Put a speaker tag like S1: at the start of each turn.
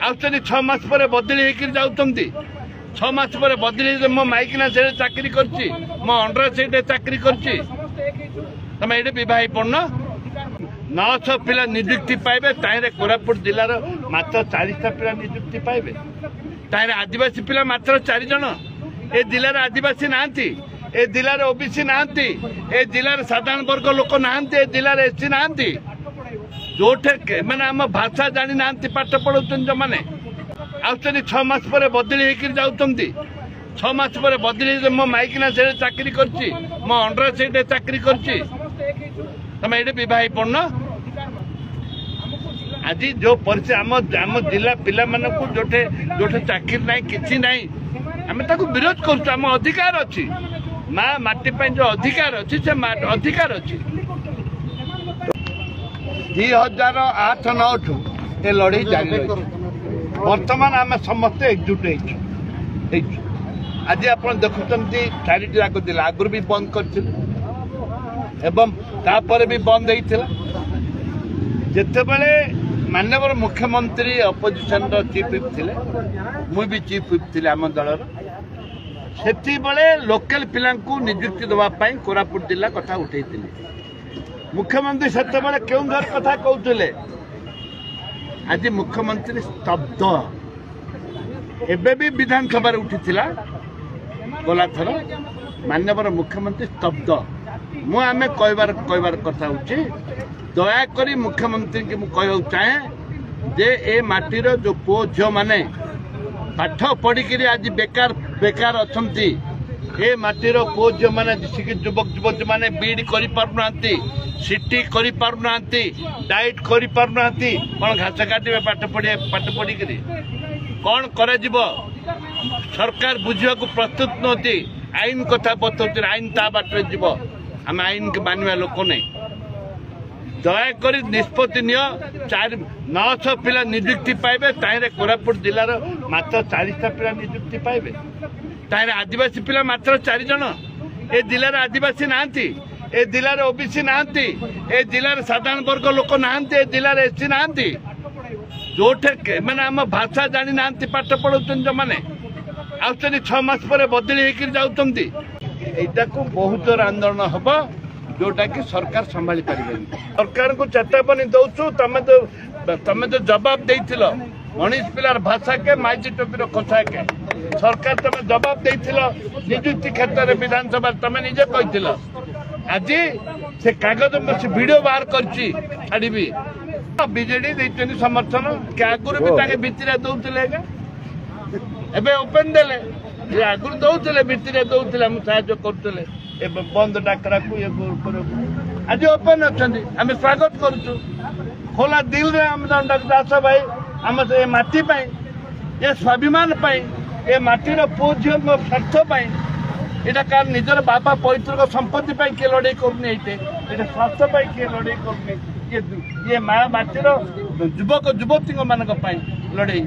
S1: आउचंदी 6 मास पर बदली होकर जाउतंती 6 मास पर बदली मो माइकिना से चाकरी करची मो अंडर से चाकरी करची तमे एडे विवाह पड़न 900 पिला नियुक्ति पाइबे ताइरे कोरापुट जिलार मात्र 40टा पिला नियुक्ति पाइबे ताइरे आदिवासी पिला मात्र 4 जण ए जिलार आदिवासी नांती ए जिलार ओबीसी नांती ए जिलार साधारण वर्ग लोक नांती ए जिलार एससी नांती जोठे माने आम भाषा जानी नांती पाठ पढ़ुचन जो माने आउचंदी 6 मास पर बदली होकर जाउतंती 6 मास पर बदली मो माइकिना से चाकरी करची मो अंडर से चाकरी करची तमे एडे विवाह पड़न आज जो परिचय आम जिला पिला मानकु जोठे जोठे चाकरी नहीं किछि नहीं आम ताकु विरोध करछु आम अधिकार अछि माँ माटी पे जो अधिकार अच्छी से अधिकार अच्छी 2008-9 ये लड़ाई जारी रही बर्तमान आम समस्त एकजुट आज आप देखुं 4टी जाक जिला आगुरी भी बंद कर भी बंद होता जितेबले माननीय मुख्यमंत्री अपोजिशन चीफ व्हिप थे मुई भी चीफ व्हिप थी आम दलर से लोकल पिला नियुक्ति देवाई कोरापुट जिला कथा उठे मुख्यमंत्री से केउंझर कथा कहते आज मुख्यमंत्री स्तब्ध एबे भी विधानसभा उठी गला थर माननीय मुख्यमंत्री स्तब्ध मु आम कहबार कथा हूँ दयाकोरी मुख्यमंत्री की कहू चाहे जे ए माटीर जो पुओ झील माने पाठ पढ़ी आज बेकार बेकार अच्छी ए माटीर पुओ झील मैंने युवक युवती मैंने बीड कर सीटी कर डाइट कर कौन घास काटे पाठ पढ़ी कौन कर सरकार बुझा प्रस्तुत नती आईन कथा बतौती आईन ता बाटे जीव आम आईन के मानवा लोक नहीं दयाकोर निष्पत्ति 900 पिला नियुक्ति पाइबे ताइरे कोरापुट जिलार मात्र 40टा पिला नियुक्ति पाइबे ताइरे आदिवासी पिला मात्र 4 जण ए जिलार आदिवासी नांती ए जिलार ओबीसी नांती ए जिलार साधारण वर्ग लोक नांती ए जिलार एससी नांती जोठे माने आम भाषा जानी नांती पाठ पढ़ुचन जो माने आउचंदी 6 मास पर बदली होकर जाउतंती एटा को बहुत जोर आंदोलन हबो जोटा कि सरकार संभाली पारे सरकार को चेतावनी दौचु तमे तो जवाब देथिल मनीष पिलार भाषा के माइजी टोपीर कथा के सरकार तमे जवाब देथिल नियुक्ति क्षेत्र में विधानसभा तमे निजे कहिथिल आज से कागज में वीडियो बाहर करछि छाड़बी बीजेडी दैतनी समर्थन के आगुर भी ताके भितरे दउथिले एबे ओपन देले ये आगुर दउथिले भितरे दउथिले हम सहायता करथिले बंद डाकरा को ये आज ओपन अच्छा आम स्वागत करुचु खोला दिल रे आम दास भाई आम माटी ये स्वाभिमान ये माटीर पुओ झील स्वार्थ यहाँ कार निजर बापा पैतृक संपत्ति किए लड़ाई करनी स्वार्थ किए लड़ाई करनी ये माँ माटीर युवक युवती मान लड़ाई